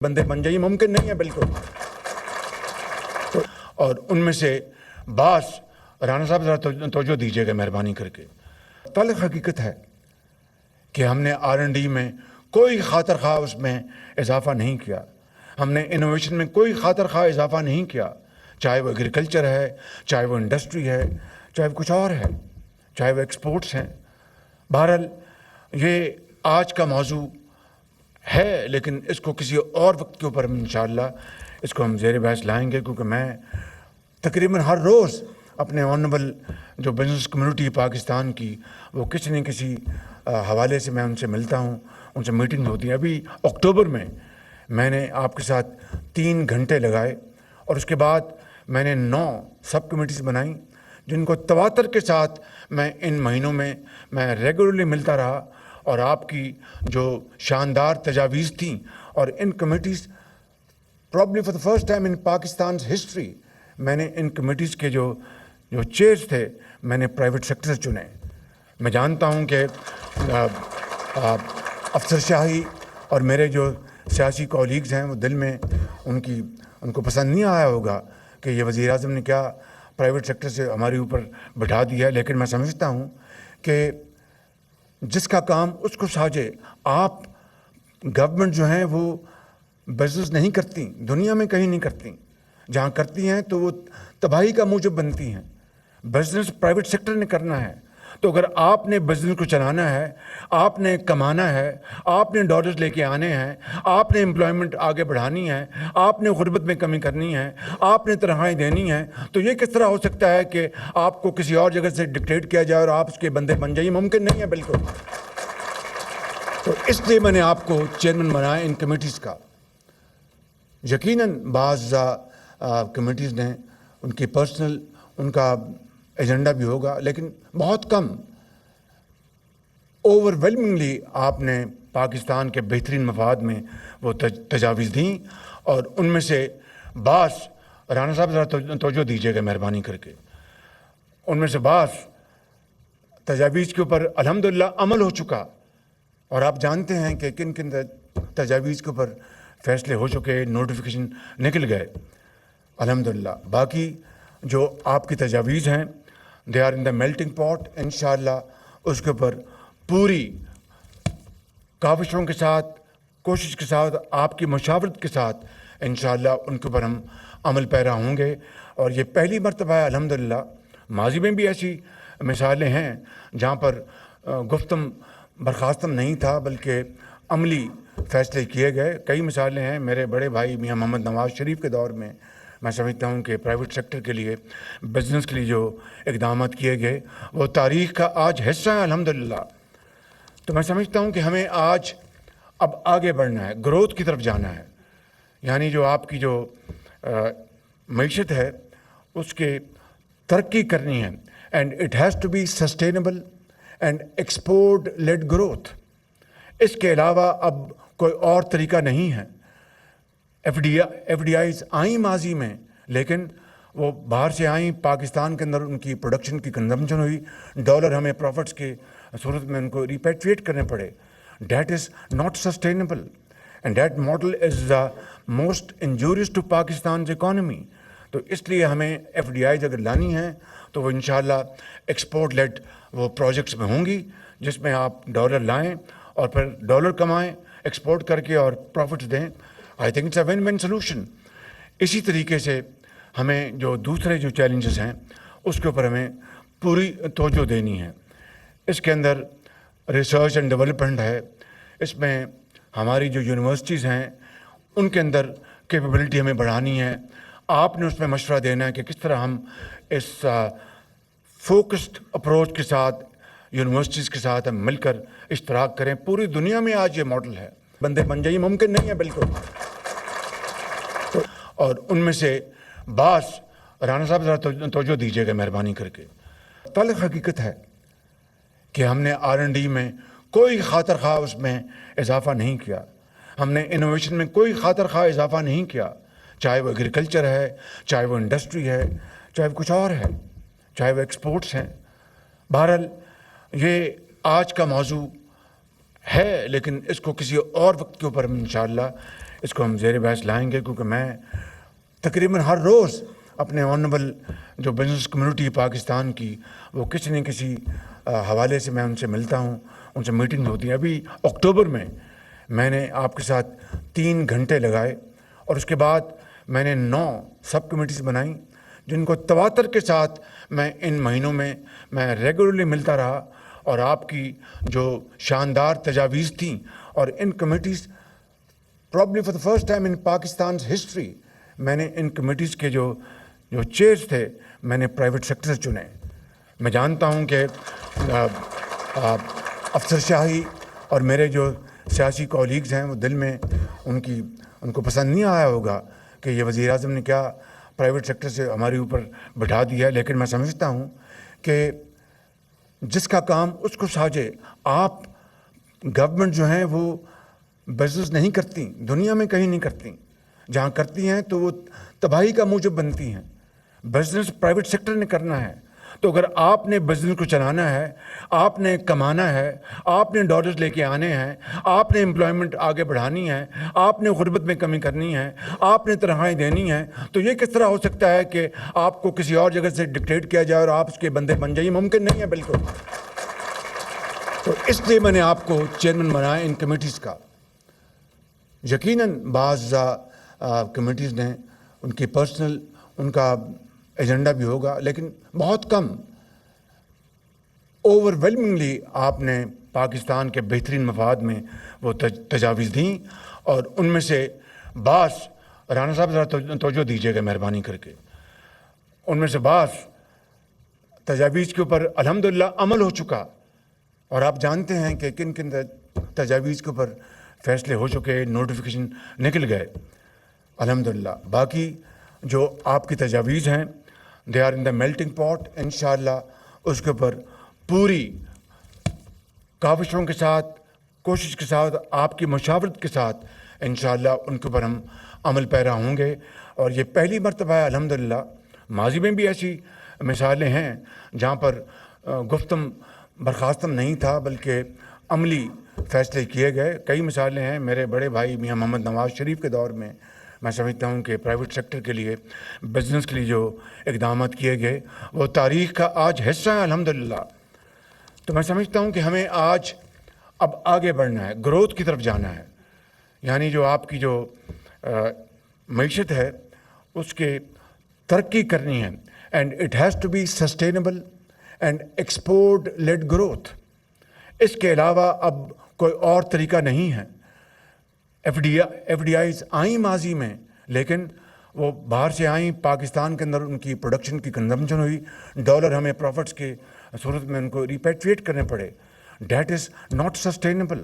बंदे बन जाइए, मुमकिन नहीं है बिल्कुल। और उनमें से बास राना साहब ज़रा तवज्जो दीजिएगा मेहरबानी करके। तल्ख़ हकीकत है कि हमने R&D में कोई खातर खा उसमें इजाफा नहीं किया, हमने इनोवेशन में कोई खातर खा इजाफा नहीं किया, चाहे वो एग्रीकल्चर है, चाहे वो इंडस्ट्री है, चाहे वो कुछ और है, चाहे वो एक्सपोर्ट्स हैं। बहरहाल ये आज का मौजू है, लेकिन इसको किसी और वक्त के ऊपर इंशाअल्लाह इसको हम ज़ेर बहस लाएंगे, क्योंकि मैं तकरीबन हर रोज़ अपने ऑनरेबल जो बिज़नेस कम्युनिटी है पाकिस्तान की, वो किसी न किसी हवाले से मैं उनसे मिलता हूँ, उनसे मीटिंग होती है। अभी अक्टूबर में मैंने आपके साथ 3 घंटे लगाए और उसके बाद मैंने 9 सब कमेटीज़ बनाई, जिनको तवातर के साथ मैं इन महीनों में मैं रेगुलरली मिलता रहा। और आपकी जो शानदार तजावीज़ थी, और इन committees probably for the first time in Pakistan history मैंने इन कमेटीज़ के जो चेयर्स थे मैंने प्राइवेट सेक्टर से चुने। मैं जानता हूं कि अफसरशाही और मेरे जो सियासी कॉलीग्स हैं वो दिल में उनको पसंद नहीं आया होगा कि ये वज़ीर आज़म ने क्या प्राइवेट सेक्टर से हमारे ऊपर बिठा दिया है, लेकिन मैं समझता हूं कि जिसका काम उसको साझे। आप गवर्नमेंट जो है वो बिजनेस नहीं करती, दुनिया में कहीं नहीं करती, जहाँ करती हैं तो वो तबाही का मूजब बनती हैं। बिजनेस प्राइवेट सेक्टर ने करना है। तो अगर आपने बिजनेस को चलाना है, आपने कमाना है, आपने डॉलर्स लेके आने हैं, आपने एम्प्लॉयमेंट आगे बढ़ानी है, आपने गुर्बत में कमी करनी है, आपने तनख्वाहें देनी है, तो ये किस तरह हो सकता है कि आपको किसी और जगह से डिक्टेट किया जाए और आप उसके बंदे बन जाइए? मुमकिन नहीं है बिल्कुल। तो इसलिए मैंने आपको चेयरमैन बनाया इन कमेटीज़ का। यकीनन बाज़ कमेटीज़ ने उनकी पर्सनल उनका एजेंडा भी होगा, लेकिन बहुत कम। ओवरवेलमिंगली आपने पाकिस्तान के बेहतरीन मफाद में वो तजावीज़ दी, और उनमें से बास राना साहब ज़रा तवज्जो दीजिएगा मेहरबानी करके। उनमें से बास तजावीज़ के ऊपर अल्हम्दुलिल्लाह अमल हो चुका, और आप जानते हैं कि किन किन तजावीज़ के ऊपर फ़ैसले हो चुके, नोटिफिकेशन निकल गए अल्हम्दुलिल्लाह। बाकी जो आपकी तजावीज़ हैं they are in the melting pot. इंशाअल्लाह उसके ऊपर पूरी काविशों के साथ, कोशिश के साथ, आपकी मशावरत के साथ इंशाअल्लाह उनके ऊपर हम अमल पैरा होंगे। और ये पहली मरतबा है अल्हम्दुलिल्लाह। माजी में भी ऐसी मिसालें हैं जहाँ पर गुफ्तम बर्खास्तम नहीं था, बल्कि अमली फ़ैसले किए गए। कई मिसालें हैं। मेरे बड़े भाई मियाँ मोहम्मद नवाज़ शरीफ के दौर में मैं समझता हूँ कि प्राइवेट सेक्टर के लिए, बिज़नेस के लिए जो इक़दाम किए गए वो तारीख़ का आज हिस्सा है अल्हम्दुलिल्लाह। तो मैं समझता हूँ कि हमें आज अब आगे बढ़ना है, ग्रोथ की तरफ जाना है। यानी जो आपकी जो मईशत है उसके तरक्की करनी है, and it has to be sustainable and export led growth. इसके अलावा अब कोई और तरीका नहीं है। FDIs आई माजी में, लेकिन वो बाहर से आई, पाकिस्तान के अंदर उनकी प्रोडक्शन की कंजम्पशन हुई, डॉलर हमें प्रॉफिट्स की सूरत में उनको रिपेट्रिएट करने पड़े। That is not sustainable, and that model is the most injurious to Pakistan economy. तो इसलिए हमें FDIs अगर लानी है तो वो इंशाअल्लाह एक्सपोर्ट लेड वो प्रोजेक्ट्स में होंगी, जिसमें आप डॉलर लाएँ और फिर डॉलर कमाएँ एक्सपोर्ट करके और प्रॉफिट्स दें। I think it's a win win solution. इसी तरीके से हमें जो दूसरे जो चैलेंजेस हैं उसके ऊपर हमें पूरी तवज्जो देनी है। इसके अंदर रिसर्च एंड डेवलपमेंट है, इसमें हमारी जो यूनिवर्सिटीज़ हैं उनके अंदर कैपेबिलिटी हमें बढ़ानी है। आपने उसमें मशवरा देना है कि किस तरह हम इस फोकस्ड अप्रोच के साथ यूनिवर्सिटीज़ के साथ हम मिलकर इश्तराक करें। पूरी दुनिया में आज ये मॉडल है, बंदे बन जाइए, मुमकिन नहीं है बिल्कुल। और उनमें से बास राना साहब ज़रा तवज्जो दीजिएगा मेहरबानी करके। तल्ख़ हकीकत है कि हमने R&D में कोई खातर खा उसमें इजाफा नहीं किया, हमने इनोवेशन में कोई खातर खा इजाफा नहीं किया, चाहे वो एग्रीकल्चर है, चाहे वो इंडस्ट्री है, चाहे वो कुछ और है, चाहे वो एक्सपोर्ट्स हैं। बहरहाल ये आज का मौजू है, लेकिन इसको किसी और वक्त के ऊपर इंशाअल्लाह इसको हम ज़ेर बहस लाएंगे, क्योंकि मैं तकरीबन हर रोज़ अपने ऑनरेबल जो बिजनेस कम्युनिटी है पाकिस्तान की, वो किसी न किसी हवाले से मैं उनसे मिलता हूँ, उनसे मीटिंग होती है। अभी अक्टूबर में मैंने आपके साथ 3 घंटे लगाए और उसके बाद मैंने 9 सब कमेटीज़ बनाई, जिनको तवातर के साथ मैं इन महीनों में मैं रेगुलरली मिलता रहा। और आपकी जो शानदार तजावीज़ थी, और इन committees probably for the first time in Pakistan history मैंने इन कमेटीज़ के जो चेयर्स थे मैंने प्राइवेट सेक्टर से चुने। मैं जानता हूं कि अफसरशाही और मेरे जो सियासी कॉलीग्स हैं वो दिल में उनको पसंद नहीं आया होगा कि ये वज़ीर आज़म ने क्या प्राइवेट सेक्टर से हमारे ऊपर बिठा दिया है, लेकिन मैं समझता हूं कि जिसका काम उसको साझे। आप गवर्नमेंट जो है वो बिजनेस नहीं करती, दुनिया में कहीं नहीं करती, जहाँ करती हैं तो वो तबाही का मूजब बनती हैं। बिजनेस प्राइवेट सेक्टर ने करना है। तो अगर आपने बिजनेस को चलाना है, आपने कमाना है, आपने डॉलर्स लेके आने हैं, आपने एम्प्लॉयमेंट आगे बढ़ानी है, आपने गुर्बत में कमी करनी है, आपने तनख्वाहें देनी है, तो ये किस तरह हो सकता है कि आपको किसी और जगह से डिक्टेट किया जाए और आप उसके बंदे बन जाइए? मुमकिन नहीं है बिल्कुल। तो इसलिए मैंने आपको चेयरमैन बनाया इन कमेटीज़ का। यकीनन बाज़ कमेटीज़ ने उनकी पर्सनल उनका एजेंडा भी होगा, लेकिन बहुत कम। ओवरवेलमिंगली आपने पाकिस्तान के बेहतरीन मफाद में वो तजावीज़ दी, और उनमें से बास राना साहब ज़रा तवज्जो दीजिएगा मेहरबानी करके। उनमें से बास तजावीज़ के ऊपर अल्हम्दुलिल्लाह अमल हो चुका, और आप जानते हैं कि किन किन तजावीज़ के ऊपर फैसले हो चुके, नोटिफिकेशन निकल गए अल्हम्दुलिल्लाह। बाकी जो आपकी तजावीज़ हैं they are in the melting pot. इंशाअल्लाह उसके ऊपर पूरी काविशों के साथ, कोशिश के साथ, आपकी मशावरत के साथ इंशाअल्लाह उनके ऊपर हम अमल पैरा होंगे। और ये पहली मरतबा है अल्हम्दुलिल्लाह। माजी में भी ऐसी मिसालें हैं जहाँ पर गुफ्तम बर्खास्तम नहीं था बल्कि अमली फ़ैसले किए गए। कई मिसालें हैं। मेरे बड़े भाई मियाँ मोहम्मद नवाज़ शरीफ के दौर में मैं समझता हूँ कि प्राइवेट सेक्टर के लिए, बिजनेस के लिए जो इक़दाम किए गए वो तारीख़ का आज हिस्सा है अल्हम्दुलिल्लाह। तो मैं समझता हूँ कि हमें आज अब आगे बढ़ना है, ग्रोथ की तरफ जाना है। यानी जो आपकी जो मईशत है उसके तरक्की करनी है, and it has to be sustainable and export led growth. इसके अलावा अब कोई और तरीका नहीं है। FDIs आई माजी में, लेकिन वो बाहर से आई, पाकिस्तान के अंदर उनकी प्रोडक्शन की कंजम्पशन हुई, डॉलर हमें प्रॉफिट्स की सूरत में उनको रिपेट्रिएट करने पड़े। That is not sustainable,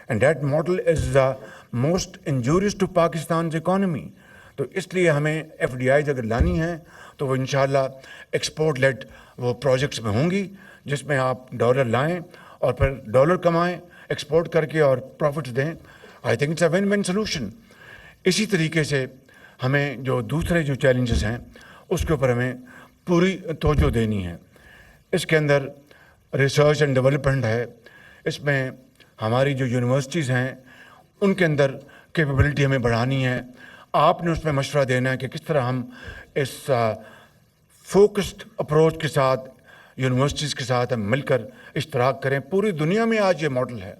and that model is the most injurious to Pakistan economy. तो इसलिए हमें FDIs अगर लानी है तो वो इंशाअल्लाह एक्सपोर्ट लेड वो प्रोजेक्ट्स में होंगी, जिसमें आप डॉलर लाएं और फिर डॉलर कमाएं एक्सपोर्ट करके और प्रॉफिट्स दें। I think it's a win win solution. इसी तरीके से हमें जो दूसरे जो चैलेंजेस हैं उसके ऊपर हमें पूरी तवज्जो देनी है। इसके अंदर रिसर्च एंड डेवलपमेंट है, इसमें हमारी जो यूनिवर्सिटीज़ हैं उनके अंदर कैपेबिलिटी हमें बढ़ानी है। आपने उसमें मशवरा देना है कि किस तरह हम इस फोकस्ड अप्रोच के साथ यूनिवर्सिटीज़ के साथ हम मिलकर इश्तराक करें। पूरी दुनिया में आज ये मॉडल है।